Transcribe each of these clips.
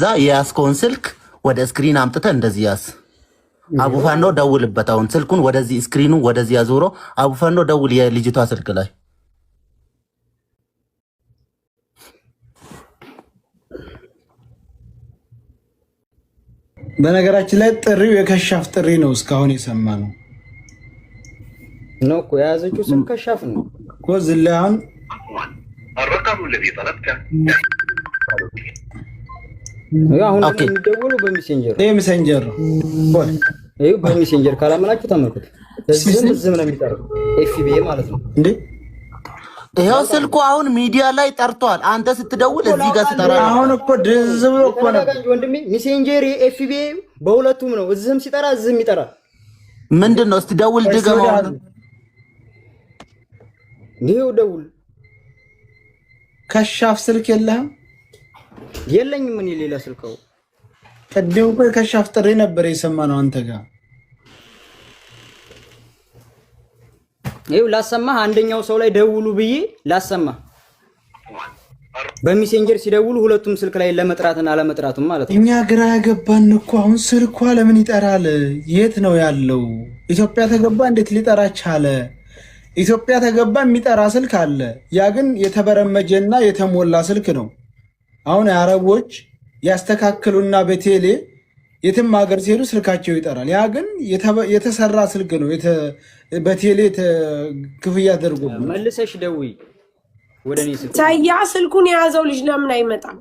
ከዛ የያዝከውን ስልክ ወደ ስክሪን አምጥተህ እንደዚህ ያዝ። አቡፋኖ ደውልበት። አሁን ስልኩን ወደዚህ ስክሪኑ ወደዚህ ያዞሮ አቡፋኖ ደውል የልጅቷ ስልክ ላይ። በነገራችን ላይ ጥሪው የከሻፍ ጥሪ ነው። እስካሁን የሰማነው ነው እኮ የያዘችው ስም ከሻፍ ነው እኮ ዝላሁን الرقم الذي طلبته አሁን የሚደውሉ በሜሴንጀር ሜሴንጀር ነው በሜሴንጀር ካላመናችሁ ተመልከቱ። ዝም ነው የሚጠራው ኤፍቢኤ ማለት ነው እንዴ። ይሄው ስልኩ አሁን ሚዲያ ላይ ጠርቷል። አንተ ስትደውል እዚህ ጋር ስትጠራ አሁን እኮ ድዝ ብሎ እኮ ነው ወንድሜ። ሜሴንጀር ኤፍቢኤ በሁለቱም ነው። እዚህም ሲጠራ እዚህም ይጠራል። ምንድነው? እስቲ ደውል ድገመው። ይሄው ደውል። ከሻፍ ስልክ የለህም? የለኝም። ምን ሌላ ስልከው ቀደም እኮ ከሻፍ ጥሪ ነበር የሰማነው አንተ ጋር። ይሄው ላሰማህ። አንደኛው ሰው ላይ ደውሉ ብዬ ላሰማህ። በሜሴንጀር ሲደውሉ ሁለቱም ስልክ ላይ ለመጥራትና አለመጥራቱም ማለት ነው። እኛ ግራ ያገባን እኮ አሁን ስልኳ ለምን ይጠራል? የት ነው ያለው? ኢትዮጵያ ተገባ እንዴት ሊጠራ ቻለ? ኢትዮጵያ ተገባ የሚጠራ ስልክ አለ። ያ ግን የተበረመጀና የተሞላ ስልክ ነው። አሁን አረቦች ያስተካክሉና በቴሌ የትም ሀገር ሲሄዱ ስልካቸው ይጠራል። ያ ግን የተሰራ ስልክ ነው። በቴሌ ክፍያ አድርጎ መልሰሽ ደውይ ወደኔ ስልክ ታያ ስልኩን የያዘው ልጅ ለምን አይመጣም?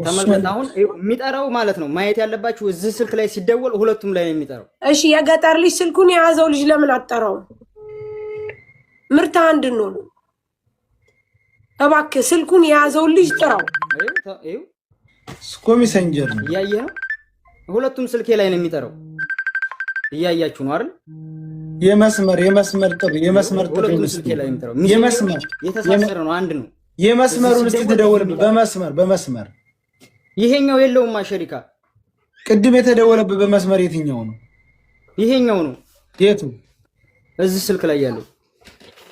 ተመልከት። አሁን የሚጠራው ማለት ነው ማየት ያለባችሁ እዚህ ስልክ ላይ ሲደወል ሁለቱም ላይ ነው የሚጠራው። እሺ የገጠር ልጅ ስልኩን የያዘው ልጅ ለምን አጠራው? ምርት አንድ ነው። እባክህ ስልኩን የያዘው ልጅ ጥራው። ስኮ ሜሴንጀር ነው እያየህ ነው። ሁለቱም ስልኬ ላይ ነው የሚጠራው። እያያችሁ ነው አይደል? የመስመር ጥሪ ሁለቱም ስልኬ ላይ የሚጠራው የመስመር የተሳሰረ ነው። አንድ ነው። የመስመሩን እስቲ ተደወል። በመስመር ይሄኛው የለውም ማሸሪካ። ቅድም የተደወለበት በመስመር የትኛው ነው? ይሄኛው ነው። የቱ? እዚህ ስልክ ላይ ያለው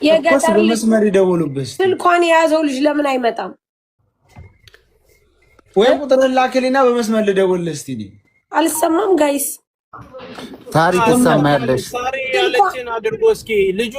የገጠር ልጅ በመስመር ይደውሉበት። ስልኳን የያዘው ልጅ ለምን አይመጣም? ወይ ቁጥር ላክልኝና በመስመር ልደውልልህ እስቲ። አልሰማም ጋይስ። ታሪክ ትሰማያለሽ። ሳሪ ያለችን አድርጎ እስኪ ልጁ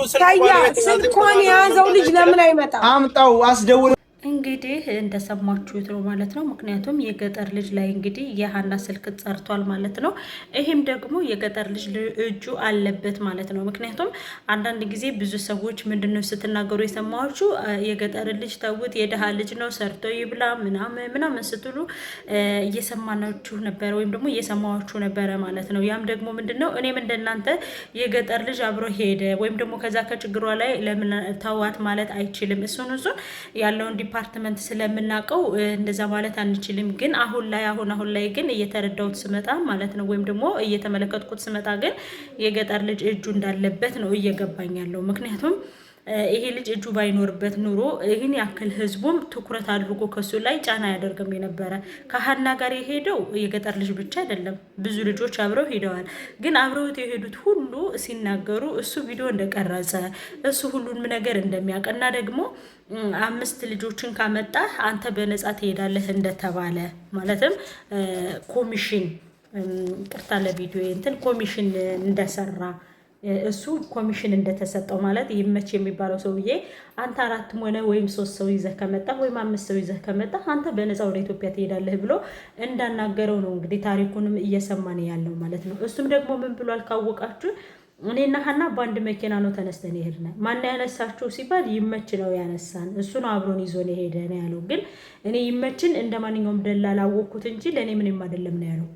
ስልኳን የያዘው ልጅ ለምን አይመጣም? አምጣው አስደውል። እንግዲህ እንደሰማችሁት ነው ማለት ነው። ምክንያቱም የገጠር ልጅ ላይ እንግዲህ የሀና ስልክ ጸርቷል ማለት ነው። ይሄም ደግሞ የገጠር ልጅ እጁ አለበት ማለት ነው። ምክንያቱም አንዳንድ ጊዜ ብዙ ሰዎች ምንድነው ስትናገሩ የሰማችሁ የገጠር ልጅ ተውት፣ የደሃ ልጅ ነው ሰርቶ ይብላ ምናምን ስትሉ እየሰማናችሁ ነበረ፣ ወይም ደግሞ እየሰማችሁ ነበረ ማለት ነው። ያም ደግሞ ምንድነው እኔም እንደናንተ የገጠር ልጅ አብሮ ሄደ ወይም ደግሞ ከዛ ከችግሯ ላይ ለምን ተዋት ማለት አይችልም። እሱን ያለውን ዲፓርትመንት ስለምናቀው እንደዛ ማለት አንችልም። ግን አሁን ላይ ግን እየተረዳሁት ስመጣ ማለት ነው ወይም ደግሞ እየተመለከትኩት ስመጣ ግን የገጠር ልጅ እጁ እንዳለበት ነው እየገባኝ ያለው። ምክንያቱም ይሄ ልጅ እጁ ባይኖርበት ኑሮ ይህን ያክል ህዝቡም ትኩረት አድርጎ ከሱ ላይ ጫና ያደርግም የነበረ። ከሀና ጋር የሄደው የገጠር ልጅ ብቻ አይደለም፣ ብዙ ልጆች አብረው ሄደዋል። ግን አብረውት የሄዱት ሁሉ ሲናገሩ እሱ ቪዲዮ እንደቀረጸ እሱ ሁሉንም ነገር እንደሚያውቅና ደግሞ 5 ልጆችን ካመጣ አንተ በነፃ ትሄዳለህ እንደተባለ ማለትም ኮሚሽን ቅርታ ለቪዲዮ ኮሚሽን እንደሰራ እሱ ኮሚሽን እንደተሰጠው ማለት ይመች የሚባለው ሰውዬ አንተ 4 ሆነ ወይም 3 ሰው ይዘህ ከመጣ ወይም 5 ሰው ይዘህ ከመጣ አንተ በነፃ ወደ ኢትዮጵያ ትሄዳለህ ብሎ እንዳናገረው ነው እንግዲህ ታሪኩንም እየሰማን ያለው ማለት ነው። እሱም ደግሞ ምን ብሏል ካወቃችሁ እኔና ሀና በአንድ መኪና ነው ተነስተን ይሄድና ማን ያነሳችሁ ሲባል ይመች ነው ያነሳን፣ እሱ ነው አብሮን ይዞን ይሄደ ነው ያለው። ግን እኔ ይመችን እንደማንኛውም ደላላ አወቅኩት እንጂ ለኔ ምንም አይደለም ነው ያለው።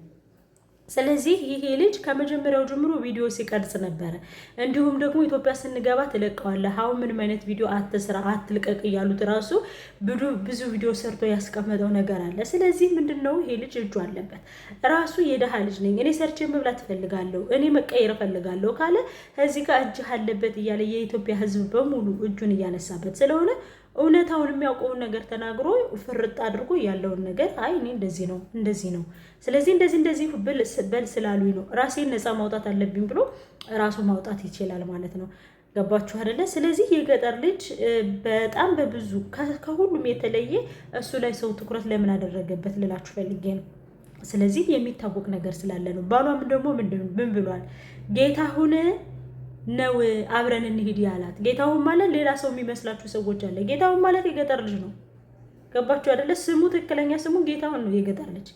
ስለዚህ ይሄ ልጅ ከመጀመሪያው ጀምሮ ቪዲዮ ሲቀርጽ ነበረ። እንዲሁም ደግሞ ኢትዮጵያ ስንገባ ትለቀዋለህ፣ አሁን ምንም አይነት ቪዲዮ አትስራ አትልቀቅ እያሉት ራሱ ብዙ ቪዲዮ ሰርቶ ያስቀመጠው ነገር አለ። ስለዚህ ምንድነው ይሄ ልጅ እጁ አለበት። ራሱ የደሃ ልጅ ነኝ እኔ ሰርቼ መብላት ፈልጋለሁ እኔ መቀየር ፈልጋለሁ ካለ እዚህ ጋር እጅ አለበት እያለ የኢትዮጵያ ሕዝብ በሙሉ እጁን እያነሳበት ስለሆነ እውነታውን የሚያውቀውን ነገር ተናግሮ ፍርጥ አድርጎ ያለውን ነገር አይ እኔ እንደዚህ ነው ስለዚህ እንደዚህ በል ስላሉኝ ነው ራሴን ነፃ ማውጣት አለብኝ ብሎ ራሱ ማውጣት ይችላል ማለት ነው። ገባችሁ አይደለ? ስለዚህ የገጠር ልጅ በጣም በብዙ ከሁሉም የተለየ እሱ ላይ ሰው ትኩረት ለምን አደረገበት ልላችሁ ፈልጌ ነው። ስለዚህ የሚታወቅ ነገር ስላለ ነው። ባሏም ደግሞ ምን ብሏል? ጌታሁን ነው አብረን እንሂድ ያላት። ጌታሁን ማለት ሌላ ሰው የሚመስላችሁ ሰዎች አለ። ጌታሁን ማለት የገጠር ልጅ ነው። ገባችሁ አይደለ? ስሙ ትክክለኛ ስሙ ጌታሁን ነው፣ የገጠር ልጅ።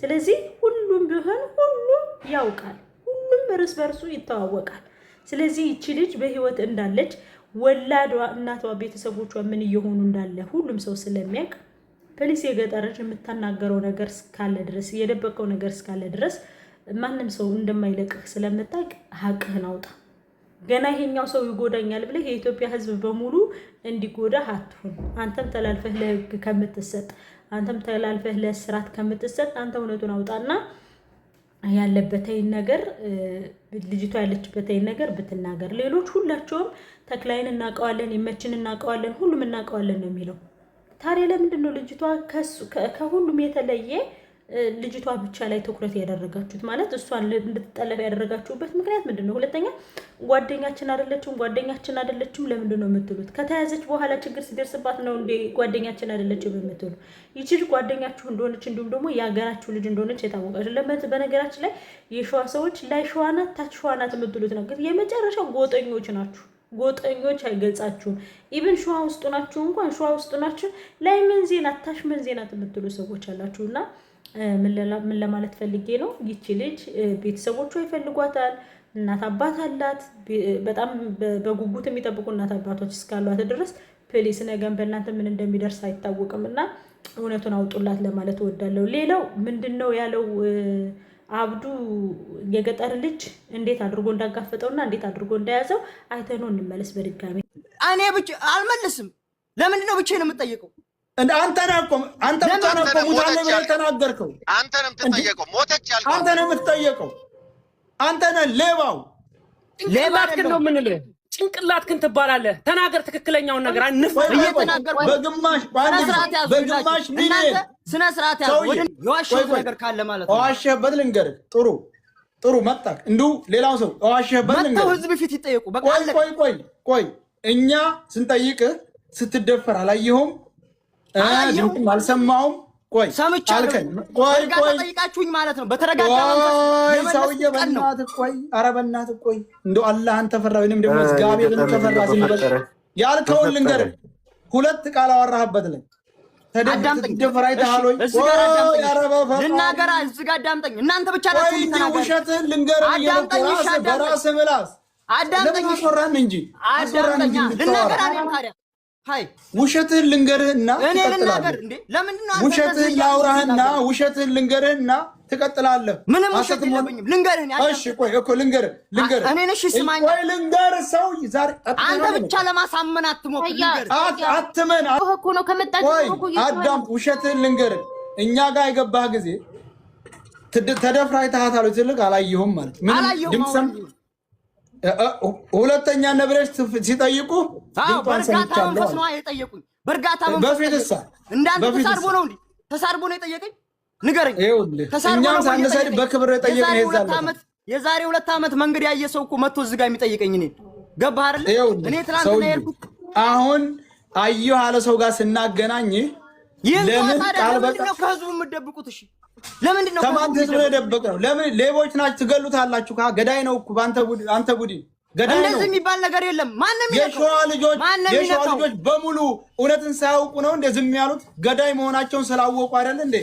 ስለዚህ ሁሉም ቢሆን ሁሉም ያውቃል፣ ሁሉም እርስ በርሱ ይተዋወቃል። ስለዚህ ይቺ ልጅ በህይወት እንዳለች ወላዷ፣ እናቷ፣ ቤተሰቦቿ ምን እየሆኑ እንዳለ ሁሉም ሰው ስለሚያውቅ ፖሊስ የገጠር ልጅ የምታናገረው ነገር እስካለ ድረስ የደበቀው ነገር እስካለ ድረስ ማንም ሰው እንደማይለቅህ ስለምታውቅ ሀቅህን አውጣ። ገና ይሄኛው ሰው ይጎዳኛል ብለህ የኢትዮጵያ ህዝብ በሙሉ እንዲጎዳህ አትሁን። አንተም ተላልፈህ ለህግ ከምትሰጥ፣ አንተም ተላልፈህ ለስራት ከምትሰጥ አንተ እውነቱን አውጣና ያለበተኝ ነገር ልጅቷ ያለችበተኝ ነገር ብትናገር። ሌሎች ሁላቸውም ተክላይን እናቀዋለን፣ ይመችን እናቀዋለን፣ ሁሉም እናቀዋለን ነው የሚለው። ታዲያ ለምንድን ነው ልጅቷ ከሁሉም የተለየ ልጅቷ ብቻ ላይ ትኩረት ያደረጋችሁት? ማለት እሷን እንድትጠለፍ ያደረጋችሁበት ምክንያት ምንድን ነው? ሁለተኛ ጓደኛችን አይደለችም ለምንድን ነው የምትሉት? ከተያዘች በኋላ ችግር ሲደርስባት ነው እንደ ጓደኛችን አይደለችም የምትሉ? ይቺ ጓደኛችሁ እንደሆነች እንዲሁም ደግሞ የሀገራችሁ ልጅ እንደሆነች የታወቀች። በነገራችን ላይ የሸዋ ሰዎች ላይ ሸዋ ናት ታች ሸዋ ናት የምትሉት ነው፣ ግን የመጨረሻ ጎጠኞች ናችሁ። ጎጠኞች አይገልጻችሁም። ኢቭን ሸዋ ውስጥ ናችሁ እንኳን ሸዋ ውስጥ ናችሁ ላይ መንዜናት ታች መንዜናት የምትሉ ሰዎች አላችሁና ምን ለማለት ፈልጌ ነው? ይቺ ልጅ ቤተሰቦቿ ይፈልጓታል። እናት አባት አላት። በጣም በጉጉት የሚጠብቁ እናት አባቶች እስካሏት ድረስ ፖሊስ ነገን በእናንተ ምን እንደሚደርስ አይታወቅምና እውነቱን አውጡላት ለማለት እወዳለሁ። ሌላው ምንድነው ያለው አብዱ የገጠር ልጅ እንዴት አድርጎ እንዳጋፈጠውና እንዴት አድርጎ እንደያዘው አይተነው እንመለስ በድጋሚ። እኔ ብቻ አልመልስም። ለምንድን ነው ብቻዬን የምጠየቀው? አንተ ብቻ ነው ሙታለ ብለህ ተናገርከው። አንተ ነው የምትጠየቀው። ሞተች ያልከው አንተ ነው የምትጠየቀው። አንተ ነህ ሌባው። ሌባክን ነው የምንልህ። ጭንቅላትክን ትባላለህ። ተናገር ትክክለኛውን ነገር። እየተናገርኩ በግማሽ ሚሊዮን ስነ ስርዓት ያለው የዋሸሁት ነገር ካለ ማለት ነው። ዋሸህበት ልንገርህ። ጥሩ መጣክ እንዱ ሌላው ሰው ዋሸህበት ልንገርህ። መጣው ህዝብ ፊት ይጠየቁ። በቃ ቆይ እኛ ስንጠይቅህ ስትደፈር አላየሁም? ድምፅም አልሰማሁም። ቆይ ሰምቻለሁ። ቆይ ጠይቃችሁኝ ማለት ነው። በተረጋጋ መንፈስ ሰውዬ በእናትህ ቆይ፣ ኧረ በእናትህ ቆይ፣ እንደው አላህን ተፈራ ወይንም ደግሞ እግዚአብሔርን ተፈራ። ዝም በል ያልከውን ልንገርህ። ሁለት ቃል አወራህበት ላይ ተደፍራ አይተሃል ወይ? ልናገራ እዚህ ጋር አዳምጠኝ። እናንተ ብቻ ናችሁ የምትናገሩት። ውሸትህን ልንገርህ። በራስህ ምላስ አዳምጠኝ እንጂ አዳምጠኝ። ልናገራ ነው ታዲያ። ሃይ ውሸትህን ልንገርህና እኔ ልናገር እንዴ? ለምንድን ነው ውሸትህን ላውራህና ውሸትህን ልንገርህና ትቀጥላለህ? ምንም ውሸት የለብኝም። ልንገርህ ነው። እሺ ቆይ እኮ ልንገርህ እኔ ነሽ ስማኝ። ቆይ ልንገርህ። ሰው ዛሬ አንተ ብቻ ለማሳመን አትሞክር። ልንገርህ አትመን እኮ ነው ከመጣችሁ ቆይ አዳም ውሸትህን ልንገርህ። እኛ ጋር የገባህ ጊዜ ተደፍራ አይተሃታል ትልቅ አላየሁም ማለት ምን ድምፅም ሁለተኛ ነብረሽ ሲጠይቁ በእርጋታ መንፈስ ነው የጠየቁኝ። በእርጋታ መንፈስ እንዳንተ ተሳርቦ ነው እንዴ? ተሳርቦ ነው የጠየቀኝ? ንገረኝ። እኛም ሳንሰድ በክብር የጠየቀኝ ይዛል። የዛሬ 2 ዓመት መንገድ ያየ ሰው እኮ መጥቶ እዚህ ጋር የሚጠይቀኝ እኔ ገባህ አይደል? እኔ ትናንትና ያልኩት አሁን አየሁ አለ ሰው ጋር ስናገናኝ ለምን ቃል በቃ ከህዝቡ የምትደብቁት? እሺ ለምንድን ነው ከማን ህዝብ የደበቀ ነው? ለምን ሌቦች ናችሁ ትገሉታላችሁ? ገዳይ ነው እኮ አንተ ቡድን ገዳይ ነው። እንደዚህ የሚባል ነገር የለም። ማንንም የሸዋ ልጆች በሙሉ እውነትን ሳያውቁ ነው እንደ ዝም ያሉት? ገዳይ መሆናቸውን ስላወቁ አይደል እንዴ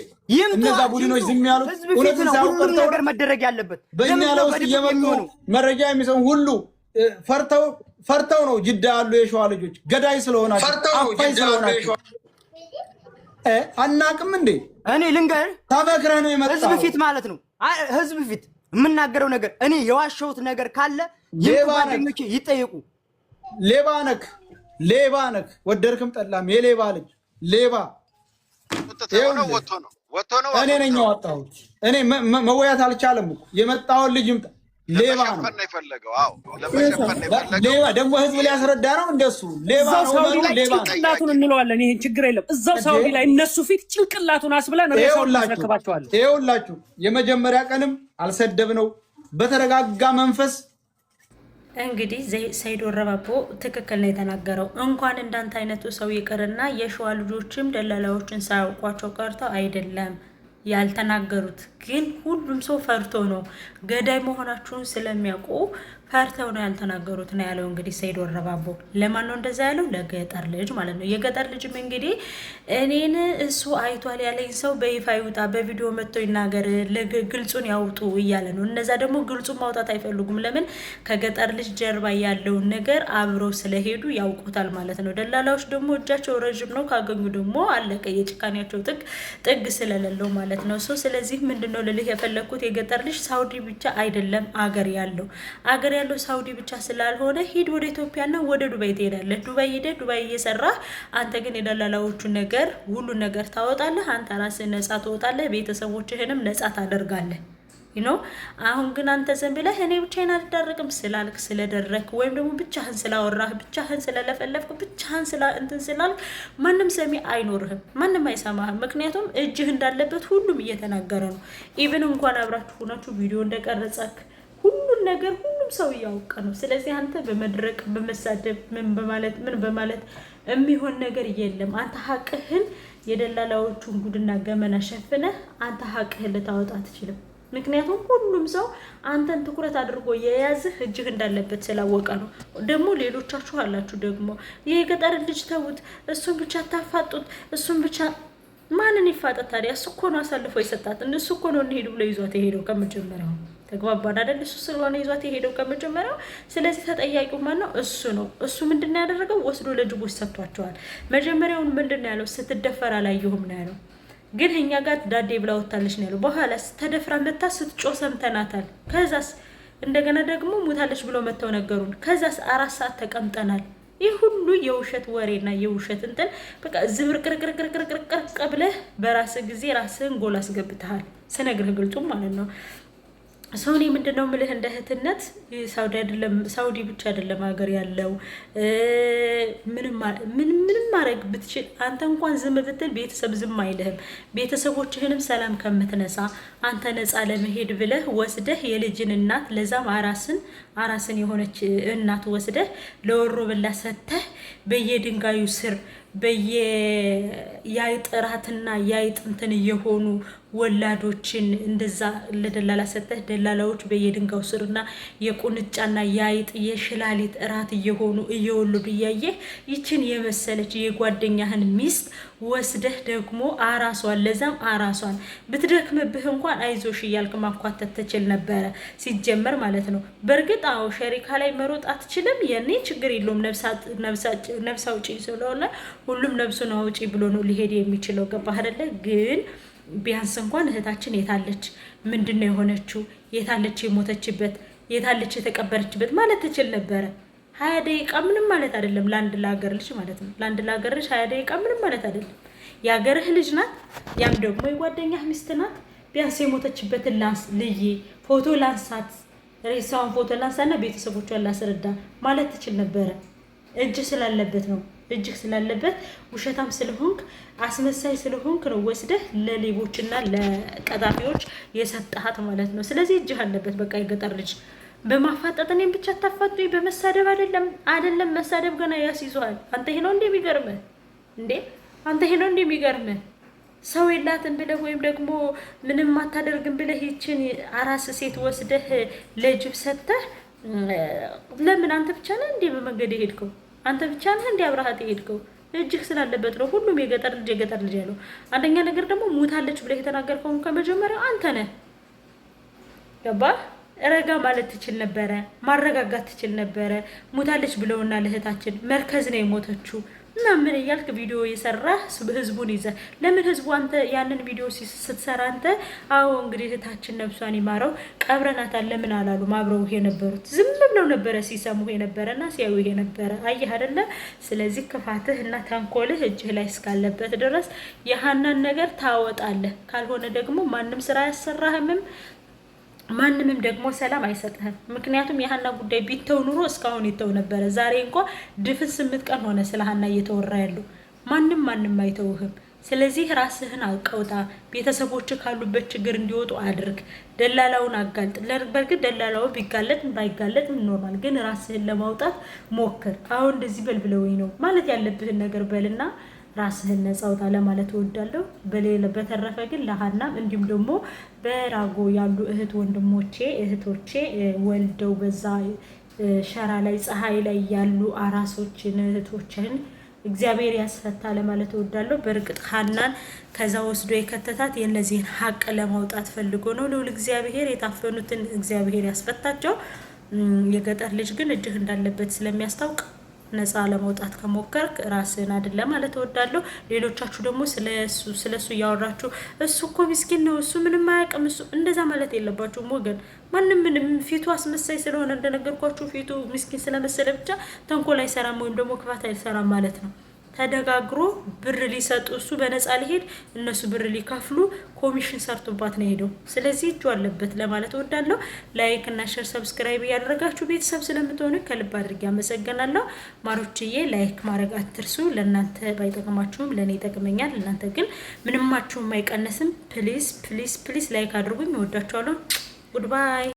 እነዛ ቡድኖች ዝም ያሉት? እውነትን ሳያውቁ ነገር መደረግ ያለበት በእኛ ለውስጥ እየመጡ መረጃ የሚሰሙ ሁሉ ፈርተው ነው ጅዳ ያሉ የሸዋ ልጆች ገዳይ ስለሆናቸው አፋይ ስለሆናቸው አናቅም እንዴ? እኔ ልንገር ተመክረህ ነው የመጣው ህዝብ ፊት ማለት ነው። ህዝብ ፊት የምናገረው ነገር እኔ የዋሸሁት ነገር ካለ ጓደኞቼ ይጠየቁ። ሌባ ነክ ወደድክም ጠላም የሌባ ልጅ ሌባ ወጥቶ ነው። እኔ ነኝ ያወጣሁት። እኔ መወያት አልቻለም እኮ የመጣውን ልጅ ይምጣ። ሌባ ነው የፈለገው። አዎ ለመሸፈን የፈለገው ሌባ ደግሞ ህዝብ ሊያስረዳ ነው እንደሱ ሌባ ነው። ጭንቅላቱን እንለዋለን። ይሄን ችግር የለም። እዛው ሳውዲ ላይ እነሱ ፊት ጭንቅላቱን አስብለን ሬሳውን እናስረክባቸዋለን። ይኸውላችሁ የመጀመሪያ ቀንም አልሰደብነው በተረጋጋ መንፈስ እንግዲህ ሰይድ ወረባቦ ትክክል ነው የተናገረው። እንኳን እንዳንተ አይነቱ ሰው ይቅርና የሸዋ ልጆችም ደላላዎችን ሳያውቋቸው ቀርተው አይደለም ያልተናገሩት፣ ግን ሁሉም ሰው ፈርቶ ነው ገዳይ መሆናችሁን ስለሚያውቁ ፈርተው ነው ያልተናገሩት ነው ያለው። እንግዲህ ሰይድ ወረባቦ ለማን ነው እንደዛ ያለው? ለገጠር ልጅ ማለት ነው። የገጠር ልጅም እንግዲህ እኔን እሱ አይቷል ያለኝ ሰው በይፋ ይውጣ፣ በቪዲዮ መጥቶ ይናገር፣ ግልጹን ያውጡ እያለ ነው። እነዛ ደግሞ ግልጹን ማውጣት አይፈልጉም። ለምን? ከገጠር ልጅ ጀርባ ያለውን ነገር አብረው ስለሄዱ ያውቁታል ማለት ነው። ደላላዎች ደግሞ እጃቸው ረዥም ነው፣ ካገኙ ደግሞ አለቀ። የጭካኔያቸው ጥግ ስለሌለው ማለት ነው። ስለዚህ ምንድነው ልልህ የፈለግኩት የገጠር ልጅ ሳውዲ ብቻ አይደለም አገር ያለው ሳውዲ ብቻ ስላልሆነ ሂድ ወደ ኢትዮጵያና ወደ ዱባይ ትሄዳለህ። ዱባይ ሄደ ዱባይ እየሰራ አንተ ግን የደላላዎቹ ነገር ሁሉ ነገር ታወጣለህ። አንተ ራስህ ነፃ ትወጣለህ፣ ቤተሰቦችህንም ነፃ ታደርጋለህ። አሁን ግን አንተ ዘን ብለህ እኔ ብቻዬን አልዳረቅም ስላልክ ስለደረክ ወይም ደግሞ ብቻህን ስላወራህ ብቻህን ስለለፈለፍክ ብቻህን እንትን ስላልክ ማንም ሰሚ አይኖርህም፣ ማንም አይሰማህም። ምክንያቱም እጅህ እንዳለበት ሁሉም እየተናገረ ነው። ኢቭን እንኳን አብራችሁ ሆናችሁ ቪዲዮ እንደቀረጸክ ሁሉን ነገር ሁሉም ሰው እያወቀ ነው። ስለዚህ አንተ በመድረቅ በመሳደብ ምን በማለት የሚሆን ነገር የለም። አንተ ሀቅህን የደላላዎቹን ጉድና ገመና ሸፍነህ አንተ ሀቅህን ልታወጣ አትችልም። ምክንያቱም ሁሉም ሰው አንተን ትኩረት አድርጎ የያዝህ እጅህ እንዳለበት ስላወቀ ነው። ደግሞ ሌሎቻችሁ አላችሁ ደግሞ የገጠር ልጅ ተውት፣ እሱን ብቻ ታፋጡት፣ እሱን ብቻ ማንን ይፋጠት ታዲያ? እሱ እኮ ነው አሳልፎ ይሰጣት። እሱ እኮ ነው እንሄዱ ብሎ ይዟት የሄደው ከመጀመሪያው። ተግባባን አይደል? እሱ ስለሆነ ይዟት የሄደው ከመጀመሪያው። ስለዚህ ተጠያቂው ማን ነው? እሱ ነው። እሱ ምንድነው ያደረገው? ወስዶ ለጅቦች ሰጥቷቸዋል። መጀመሪያውን ምንድነው ያለው? ስትደፈር አላየሁም ነው ያለው። ግን እኛ ጋር ዳዴ ብላ ወጣለች ነው ያለው። በኋላስ ተደፍራ መታ ስትጮህ ሰምተናታል። ከዛስ እንደገና ደግሞ ሙታለች ብሎ መተው ነገሩን። ከዛስ 4 ሰዓት ተቀምጠናል። ይህ ሁሉ የውሸት ወሬና የውሸት እንትን በቃ ዝብርቅርቅርቅርቅርቅርቅ ብለህ በራስህ ጊዜ ራስህን ጎል አስገብተሃል። ስነግርህ ግልጹም ማለት ነው። ሰውኔ ምንድነው ምልህ እንደ እህትነት ሳውዲ ብቻ አይደለም ሀገር ያለው ምንም ማድረግ ብትችል አንተ እንኳን ዝም ብትል ቤተሰብ ዝም አይልህም። ቤተሰቦችህንም ሰላም ከምትነሳ አንተ ነፃ ለመሄድ ብለህ ወስደህ የልጅን እናት ለዛም አራስን የሆነች እናት ወስደህ ለወሮ በላ ሰተህ በየድንጋዩ ስር በየያይጥ ራትና ያይጥ እንትን የሆኑ ወላዶችን እንደዛ ለደላላ ሰተህ ደላላዎች በየድንጋው ስርና የቁንጫና ያይጥ የሽላሊት እራት እየወለዱ እያየህ ይችን የመሰለች የጓደኛህን ሚስት ወስደህ ደግሞ አራሷን ለዛም አራሷን ብትደክምብህ እንኳን አይዞሽ እያልክ ማኳተት ትችል ነበረ ሲጀመር ማለት ነው። በእርግጥ አዎ ሸሪካ ላይ መሮጥ አትችልም። የኔ ችግር የለውም ነፍስ አውጪ ስለሆነ ሁሉም ነፍሱን አውጪ ብሎ ነው ሊሄድ የሚችለው። ገባህ አይደለ? ግን ቢያንስ እንኳን እህታችን የታለች፣ ምንድነው የሆነችው፣ የታለች የሞተችበት፣ የታለች የተቀበረችበት ማለት ትችል ነበረ። 20 ደቂቃ ምንም ማለት አይደለም ለአንድ ለሀገር ልጅ ማለት ነው። ለአንድ ለሀገር ልጅ 20 ደቂቃ ምንም ማለት አይደለም። የሀገርህ ልጅ ናት፣ ያም ደግሞ የጓደኛህ ሚስት ናት። ቢያንስ የሞተችበትን ልዬ ፎቶ ላንሳት፣ ሬሳውን ፎቶ ላንሳና ቤተሰቦቿን ላስረዳ ማለት ትችል ነበረ። እጅ ስላለበት ነው። እጅግ ስላለበት ውሸታም ስለሆንክ አስመሳይ ስለሆንክ ነው ወስደህ ለሌቦችና ለቀጣፊዎች የሰጣሃት ማለት ነው። ስለዚህ እጅህ አለበት። በቃ የገጠር ልጅ በማፋጠጥ እኔም ብቻ ታፋጡኝ። በመሳደብ አይደለም መሳደብ ገና ያስይዟል። አንተ ይሄ ነው እንዴ የሚገርምህ? አንተ ይሄ ነው እንዴ የሚገርምህ? ሰው የላትን ብለህ ወይም ደግሞ ምንም አታደርግም ብለህ ይችን አራስ ሴት ወስደህ ለጅብ ሰጥተህ ለምን? አንተ ብቻ ነህ እንዴ በመንገድ የሄድከው? አንተ ብቻ ነህ እንዴ አብረሃት የሄድከው? እጅግ ስላለበት ነው ሁሉም የገጠር ልጅ ያለው። አንደኛ ነገር ደግሞ ሙታለች ብለህ የተናገርከው ከመጀመሪያው አንተ ነህ። ገባህ? ረጋ ማለት ትችል ነበረ፣ ማረጋጋት ትችል ነበረ። ሙታለች ብለውና ለእህታችን መርከዝ ነው የሞተችው እና ምን እያልክ ቪዲዮ የሰራህ ህዝቡን ይዘህ ለምን? ህዝቡ አንተ ያንን ቪዲዮ ስትሰራ አንተ አዎ እንግዲህ እህታችን ነፍሷን ይማረው ቀብረናታል ለምን አላሉም? አብረው የነበሩት ዝም ብለው ነበረ ሲሰሙ የነበረና ሲያዩ የነበረ። አየህ አይደለ? ስለዚህ ክፋትህ እና ተንኮልህ እጅህ ላይ እስካለበት ድረስ የሀናን ነገር ታወጣለህ። ካልሆነ ደግሞ ማንም ስራ ያሰራህምም ማንንም ደግሞ ሰላም አይሰጥህም። ምክንያቱም የሀና ጉዳይ ቢተው ኑሮ እስካሁን ይተው ነበረ። ዛሬ እንኳን ድፍን 8 ቀን ሆነ ስለ ሀና እየተወራ ያለው። ማንም አይተውህም። ስለዚህ ራስህን አውቀውጣ ቤተሰቦች ካሉበት ችግር እንዲወጡ አድርግ። ደላላውን አጋልጥ። በርግጥ ደላላው ቢጋለጥ ባይጋለጥ ኖርማል፣ ግን ራስህን ለማውጣት ሞክር። አሁን እንደዚህ በልብለውኝ ነው ማለት ያለብህን ነገር በልና ራስህን ነፃ አውጣ ለማለት እወዳለሁ። በተረፈ ግን ለሀናም እንዲሁም ደግሞ በራጎ ያሉ እህቶቼ ወልደው በዛ ሸራ ላይ ፀሐይ ላይ ያሉ አራሶችን እህቶችን እግዚአብሔር ያስፈታ ለማለት እወዳለሁ። በርግጥ ሀናን ከዛ ወስዶ የከተታት የነዚህን ሀቅ ለማውጣት ፈልጎ ነው። ለሁሉ እግዚአብሔር የታፈኑትን እግዚአብሔር ያስፈታቸው። የገጠር ልጅ ግን እጅህ እንዳለበት ስለሚያስታውቅ ነፃ ለማውጣት ከሞከርክ ራስህን አይደለ ማለት እወዳለሁ። ሌሎቻችሁ ደግሞ ስለሱ ያወራችሁ እሱ እኮ ምስኪን ነው፣ እሱ ምንም አያውቅም፣ እሱ እንደዛ ማለት የለባችሁም ወገን። ማንም ምንም ፊቱ አስመሳይ ስለሆነ እንደነገርኳችሁ ፊቱ ምስኪን ስለመሰለ ብቻ ተንኮል አይሰራም ወይም ደግሞ ክፋት አይሰራም ማለት ነው። ተደጋግሮ ብር ሊሰጡ እሱ በነፃ ሊሄድ እነሱ ብር ሊከፍሉ ኮሚሽን ሰርቶባት ነው ሄደው። ስለዚህ እጁ አለበት ለማለት እወዳለሁ። ላይክ እና ሼር ሰብስክራይብ ያደረጋችሁ ቤተሰብ ስለምትሆኑ ከልብ አድርጌ አመሰግናለሁ። ማሮችዬ ላይክ ማድረግ አትርሱ። ለእናንተ ባይጠቅማችሁም ለእኔ ይጠቅመኛል። እናንተ ግን ምንማችሁም አይቀነስም። ፕሊዝ ፕሊዝ ፕሊዝ ላይክ አድርጉኝ። እወዳችኋለሁ። ጉድባይ